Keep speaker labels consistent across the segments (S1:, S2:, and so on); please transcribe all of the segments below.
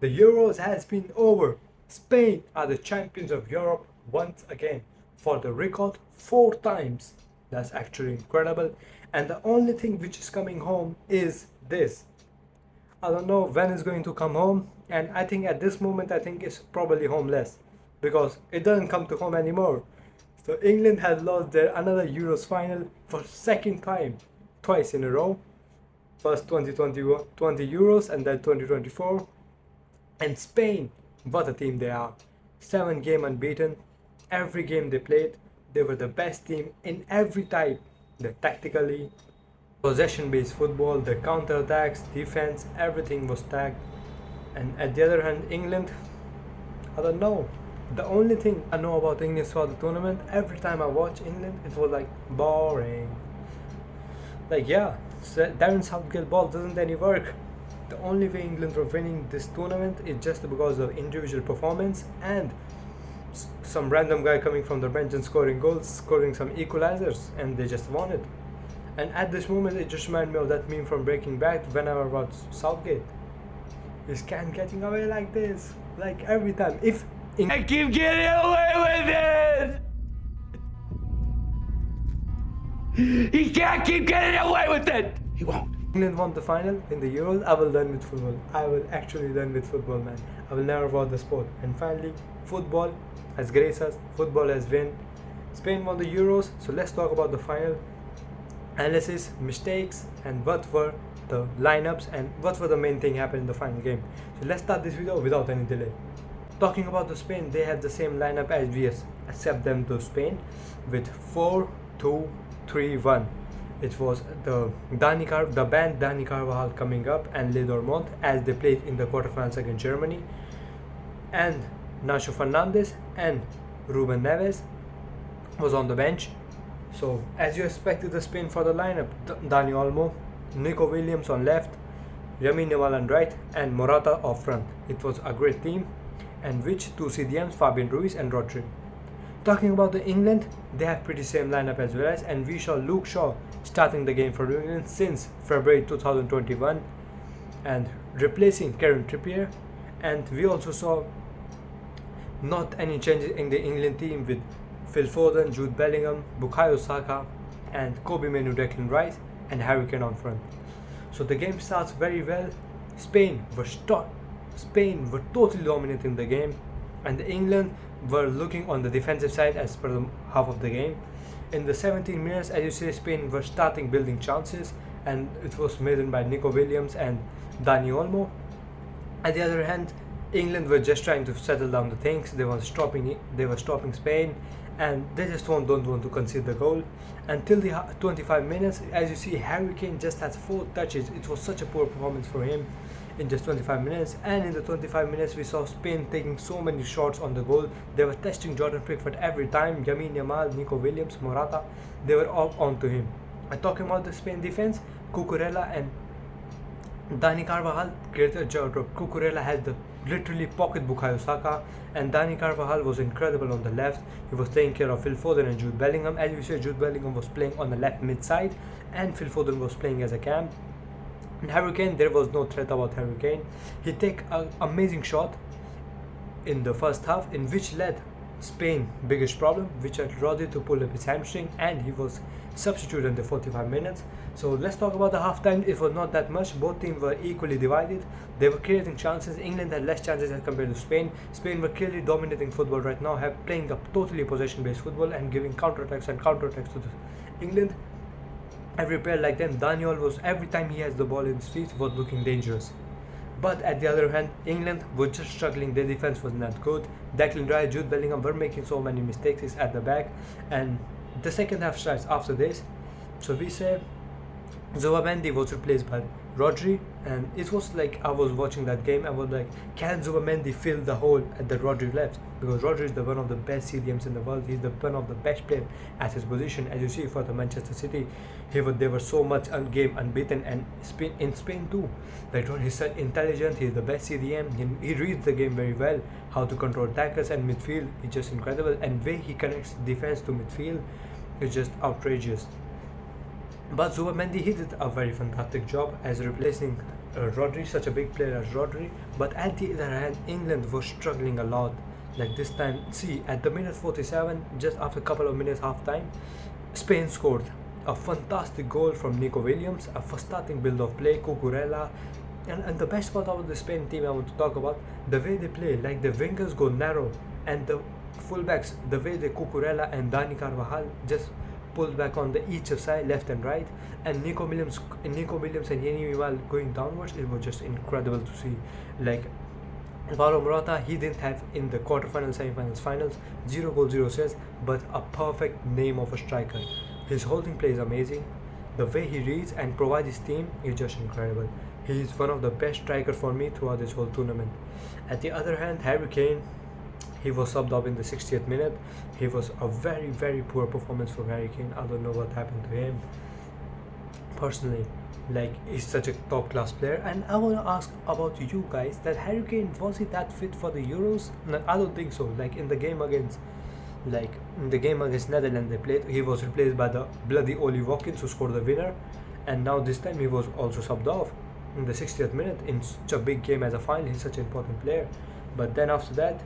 S1: The Euros has been over. Spain are the champions of Europe once again for the record 4 times. That's actually incredible. And the only thing which is coming home is this. I don't know when it's going to come home, and I think at this moment I think it's probably homeless because it doesn't come to home anymore. So England has lost their another Euros final for second time, twice in a row. First 2021 20 Euros and then 2024. And Spain, what a team they are. 7 game unbeaten. Every game they played, they were the best team in every type. The tactically, possession-based football, the counter-attacks, defense, everything was tagged. And at the other hand, England, I don't know. The only thing I know about England throughout the tournament, every time I watch England, it was like boring. Like yeah, Darren Southgate ball doesn't any work. The only way England were winning this tournament is just because of individual performance and some random guy coming from the bench and scoring goals, scoring some equalizers, and they just won it. And at this moment, it just reminded me of that meme from Breaking Bad whenever I watch Southgate. Is Can getting away like this? Like every time. If
S2: I keep getting away with it! He can't keep getting away with it! He won't.
S1: England won the final in the Euros, I will learn with football. I will actually learn with football, man. I will never watch the sport. And finally, football has graced us. Football has won. Spain won the Euros, so let's talk about the final. Analysis, mistakes, and what were the lineups and what were the main thing happened in the final game. So let's start this video without any delay. Talking about the Spain, they have the same lineup as VS, except them to Spain with 4-2-3-1. It was the band Dani Carvajal coming up and Le Dormont as they played in the quarterfinals against Germany, and Nacho Fernandez and Ruben Neves was on the bench. So as you expected the Spain for the lineup, Dani Olmo, Nico Williams on left, Lamine Yamal on right, and Morata off front. It was a great team, and which two CDMs, Fabian Ruiz and Rodri. Talking about the England, they have pretty same lineup as well as, and we saw Luke Shaw starting the game for England since February 2021 and replacing Kieran Trippier. And we also saw not any changes in the England team with Phil Foden, Jude Bellingham, Bukayo Saka, and Kobe Manu, Declan Rice, and Harry Kane on front. So the game starts very well. Spain were totally dominating the game, and England were looking on the defensive side as per the half of the game. In the 17 minutes, as you see, Spain were starting building chances, and it was made by Nico Williams and Dani Olmo. At the other hand, England were just trying to settle down the things. They were stopping Spain, and they just don't want to concede the goal until the 25 minutes. As you see, Harry Kane just has 4 touches. It was such a poor performance for him in just 25 minutes. And in the 25 minutes, we saw Spain taking so many shots on the goal. They were testing Jordan Pickford every time. Lamine Yamal, Nico Williams, Morata, they were all onto him. And talking about the Spain defense, Cucurella and Dani Carvajal created a job. Cucurella had the literally pocket Bukayo Saka, and Dani Carvajal was incredible on the left. He was taking care of Phil Foden and Jude Bellingham. As you said, Jude Bellingham was playing on the left mid side, and Phil Foden was playing as a cam. And Harry Kane, there was no threat about Harry Kane. He took an amazing shot in the first half, in which led Spain biggest problem, which had Rodri to pull up his hamstring, and he was substituted in the 45 minutes. So let's talk about the halftime. It was not that much. Both teams were equally divided. They were creating chances. England had less chances as compared to Spain. Spain were clearly dominating football right now, playing a totally possession-based football and giving counterattacks to England. Every player like them, Daniel was every time he has the ball in his feet was looking dangerous. But at the other hand, England were just struggling. Their defense was not good. Declan Rice, Jude Bellingham were making so many mistakes at the back. And the second half starts after this. So we say Zubamendi was replaced by Rodri, and it was like I was watching that game. I was like, can Zubamendi fill the hole at the Rodri left? Because Rodri is one of the best CDMs in the world. He's one of the best players at his position. As you see for the Manchester City, they were so much game unbeaten, and in Spain too. Like he's so intelligent. He's the best CDM. He reads the game very well. How to control attackers and midfield is just incredible, and way he connects defense to midfield is just outrageous. But Zubimendi, he did a very fantastic job as replacing Rodri, such a big player as Rodri. But at the other hand, England was struggling a lot. Like this time, see, at the minute 47, just after a couple of minutes half time, Spain scored a fantastic goal from Nico Williams, a starting build of play, Cucurella. And the best part about the Spain team I want to talk about, the way they play, like the wingers go narrow and the fullbacks, the way the Cucurella and Dani Carvajal just pull back on the each side, left and right, and Nico Williams and Yeni Mimal going downwards, it was just incredible to see. Like Paulo Morata, he didn't have in the quarterfinals, semifinals, finals, 0 goal, 0 assists, but a perfect name of a striker. His holding play is amazing. The way he reads and provides his team is just incredible. He is one of the best strikers for me throughout this whole tournament. At the other hand, Harry Kane, he was subbed up in the 60th minute. He was a very, very poor performance for Harry Kane. I don't know what happened to him. Personally, like, he's such a top class player, and I want to ask about you guys that Harry Kane, was he that fit for the Euros? No, I don't think so. Like in the game against Netherlands they played, he was replaced by the bloody Oli Watkins who scored the winner, and now this time he was also subbed off in the 60th minute in such a big game as a final. He's such an important player. But then after that,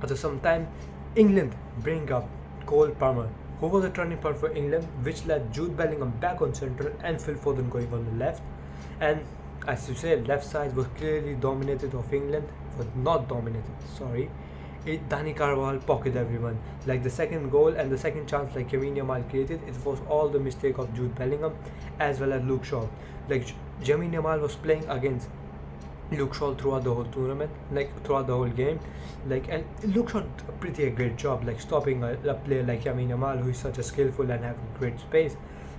S1: after some time, England bring up Cole Palmer, who was a turning point for England, which led Jude Bellingham back on central and Phil Foden going on the left. And as you say, left side was clearly dominated of England, but not dominated, sorry. Dani Carvajal pocketed everyone. Like the second goal and the second chance like Lamine Yamal created, it was all the mistake of Jude Bellingham as well as Luke Shaw. Like Lamine Yamal was playing against Luke Shaw throughout the whole tournament, like throughout the whole game, like, and Luke Shaw did a pretty great job, like stopping a player like Lamine Yamal, who is such a skillful and having great space.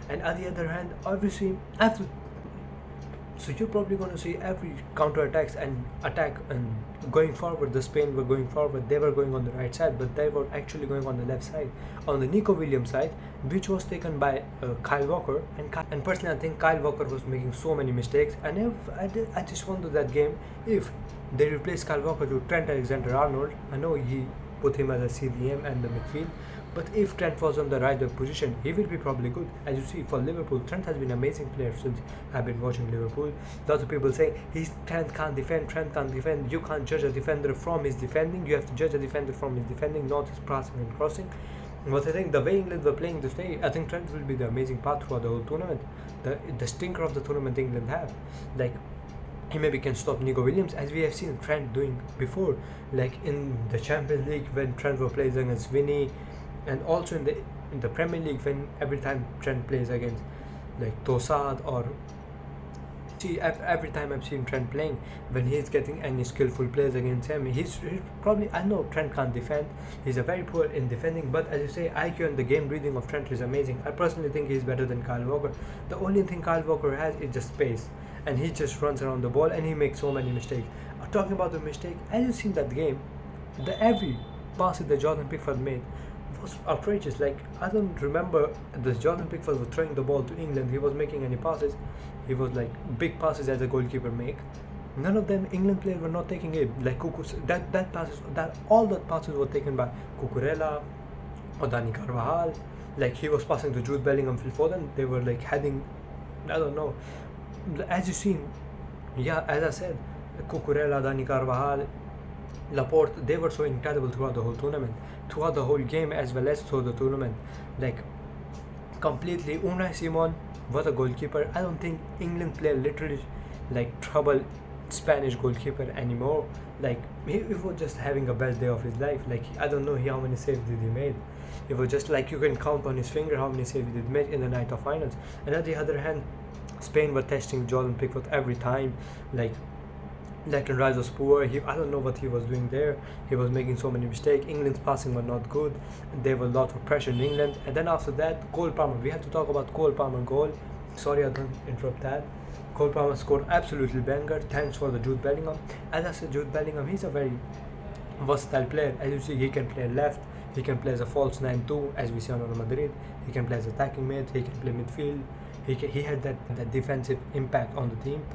S1: And on the other hand, obviously, after, so you're probably going to see every counter attacks and attack and going forward. The Spain were going forward, they were going on the right side, but they were actually going on the left side, on the Nico Williams side, which was taken by Kyle Walker. And personally, I think Kyle Walker was making so many mistakes. And if I just wonder that game, if they replaced Kyle Walker to Trent Alexander-Arnold, I know he put him as a CDM and the midfield, but if Trent was on the right back position, he will be probably good. As you see, for Liverpool, Trent has been an amazing player since I've been watching Liverpool. Lots of people say Trent can't defend. You can't judge a defender from his defending. You have to judge a defender from his defending, not his passing and crossing. But I think the way England were playing this day, I think Trent will be the amazing part throughout the whole tournament. The stinker of the tournament England have. Like, he maybe can stop Nico Williams, as we have seen Trent doing before, like in the Champions League when Trent were playing against Vinny, and also in the Premier League when every time Trent plays against like Tossard, or see every time I've seen Trent playing, when he's getting any skillful players against him, he's probably, I know Trent can't defend, he's a very poor in defending, but as you say, IQ and the game reading of Trent is amazing. I personally think he's better than Kyle Walker. The only thing Kyle Walker has is just space, and he just runs around the ball and he makes so many mistakes. Talking about the mistake, as you seen that game, every pass that Jordan Pickford made was outrageous. Like, I don't remember this Jordan Pickford was throwing the ball to England, he was making any passes. He was like big passes as a goalkeeper make. None of them England players were not taking it. Like all the passes were taken by Cucurella or Dani Carvajal. Like, he was passing to Jude Bellingham, Phil Foden. They were like heading, I don't know. As you seen, yeah, as I said, Cucurella, Dani Carvajal, Laporte, they were so incredible throughout the whole tournament, throughout the whole game as well as through the tournament. Like, completely, Unai Simon was a goalkeeper. I don't think England player literally like trouble Spanish goalkeeper anymore. Like, he was just having a best day of his life. Like, I don't know how many saves did he made. It was just like you can count on his finger how many saves he did make in the night of finals. And on the other hand, Spain were testing Jordan Pickford every time. Like, Declan Rice was poor. I don't know what he was doing there. He was making so many mistakes. England's passing were not good. There was a lot of pressure in England. And then after that, Cole Palmer. We have to talk about Cole Palmer goal. Sorry, I don't interrupt that. Cole Palmer scored absolutely banger. Thanks for the Jude Bellingham. As I said, Jude Bellingham, he's a very versatile player. As you see, he can play left. He can play as a false 9 too, as we see on Real Madrid. He can play as attacking mid. He can play midfield. He had that defensive impact on the team.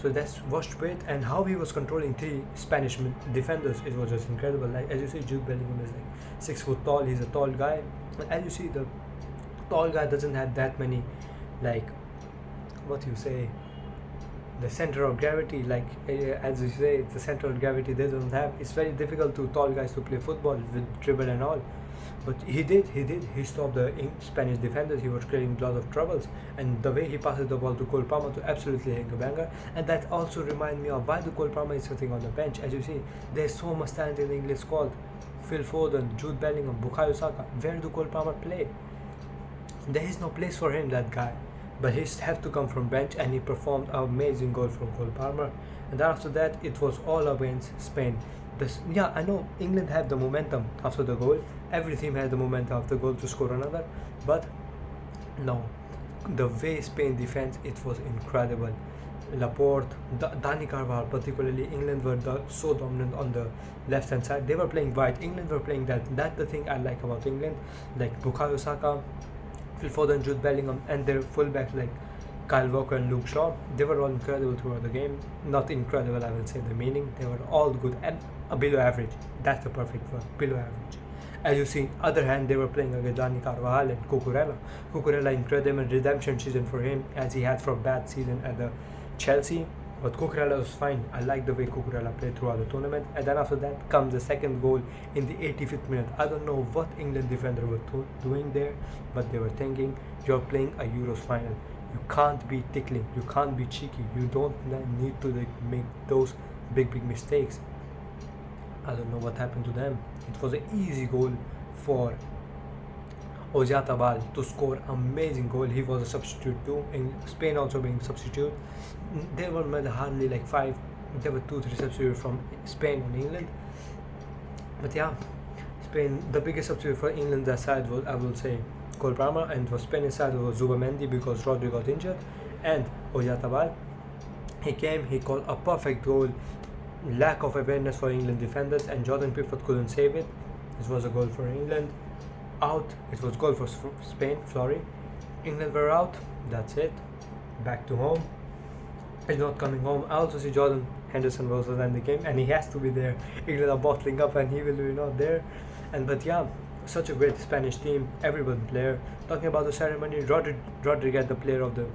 S1: So that's was great, and how he was controlling 3 Spanish defenders, it was just incredible. Like, as you see, Jude Bellingham is like 6 foot tall. He's a tall guy. As you see, the tall guy doesn't have that many like, what you say, the center of gravity, like as you say, the center of gravity they don't have. It's very difficult to tall guys to play football with dribble and all, but he stopped the Spanish defenders. He was creating a lot of troubles, and the way he passes the ball to Cole Palmer to absolutely hang a banger. And that also reminds me of why the Cole Palmer is sitting on the bench. As you see, there's so much talent in the English squad. Phil Foden, Jude Bellingham, Bukayo Saka. Where do Cole Palmer play? There is no place for him, that guy. But he had to come from bench, and he performed an amazing goal from Cole Palmer. And then after that, it was all against Spain. Yeah, I know England had the momentum after the goal. Every team had the momentum after the goal to score another. But no, the way Spain defends, it was incredible. Laporte, Dani Carvajal, particularly England were so dominant on the left hand side. They were playing wide. England were playing that. That's the thing I like about England. Like Bukayo Saka, Phil Foden, Jude Bellingham, and their fullbacks like Kyle Walker and Luke Shaw. They were all incredible throughout the game. Not incredible, I will say the meaning. They were all good and below average. That's the perfect word, below average. As you see, other hand, they were playing against Dani Carvajal and Cucurella. Cucurella, incredible redemption season for him, as he had for a bad season at the Chelsea. But Cucurella was fine. I like the way Cucurella played throughout the tournament. And then after that comes the second goal in the 85th minute. I don't know what England defender were doing there, but they were thinking, you're playing a Euros final. You can't be tickling. You can't be cheeky. You don't need to make those big mistakes. I don't know what happened to them. It was an easy goal for Oyarzabal to score amazing goal. He was a substitute too. In Spain also being substitute. There were hardly like 5. There were 2-3 substitutes from Spain and England. But yeah, Spain, the biggest substitute for England that side was, I will say, Cole Palmer, and for Spanish side was Zubamendi because Rodri got injured, and Oyarzabal. He came, he called a perfect goal. Lack of awareness for England defenders, and Jordan Pickford couldn't save it. This was a goal for England. Out. It was goal for Spain. Sorry, England were out. That's it. Back to home. He's not coming home. I also see Jordan Henderson was in the game, and he has to be there. England are bottling up, and he will be not there. But yeah, such a great Spanish team. Everyone player. Talking about the ceremony, Rodri got the player of the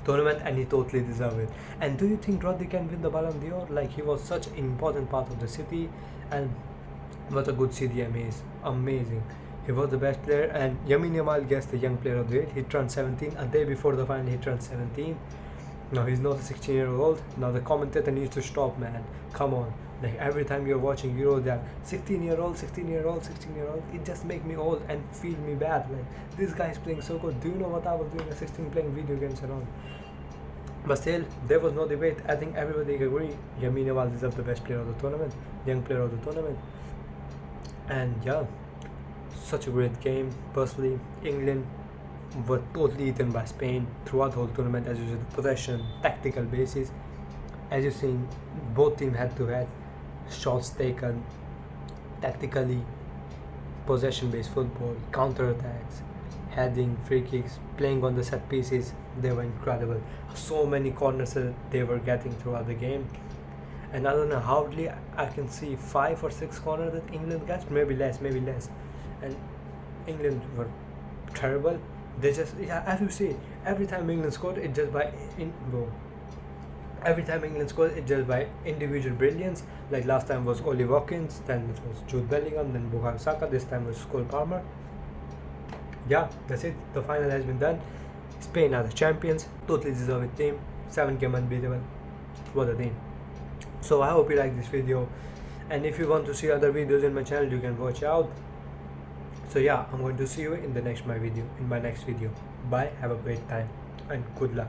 S1: tournament, and he totally deserved it. And do you think Rodri can win the Ballon d'Or? Like, he was such an important part of the city, and what a good CDM he is. Amazing. He was the best player, and Lamine Yamal gets the young player of the year. He turned 17. A day before the final, he turned 17. No, he's not a 16-year-old. Now the commentator needs to stop, man. Come on. Like, every time you're watching Euro, they're 16-year-old, 16-year-old, 16-year-old. It just makes me old and feel me bad. Like, this guy is playing so good. Do you know what I was doing at 16 playing video games around? But still, there was no debate. I think everybody agree. Lamine Yamal deserved the best player of the tournament, young player of the tournament. And yeah, such a great game. Personally, England were totally eaten by Spain throughout the whole tournament. As you see, the possession, tactical basis. As you've seen, both teams had to have shots taken, tactically, possession-based football, counter-attacks, heading, free kicks, playing on the set pieces. They were incredible. So many corners that they were getting throughout the game. And I don't know, hardly I can see 5 or 6 corners that England got, maybe less. And England were terrible. They just, yeah, as you see, every time England scored, it just by individual brilliance. Like last time was Ollie Watkins, then it was Jude Bellingham, then Bukayo Saka. This time was Cole Palmer. Yeah, that's it. The final has been done. Spain are the champions. Totally deserving team. 7 game unbeatable. What a team. So I hope you like this video, and if you want to see other videos in my channel, you can watch out. So yeah, I'm going to see you in my next video. Bye, have a great time, and good luck.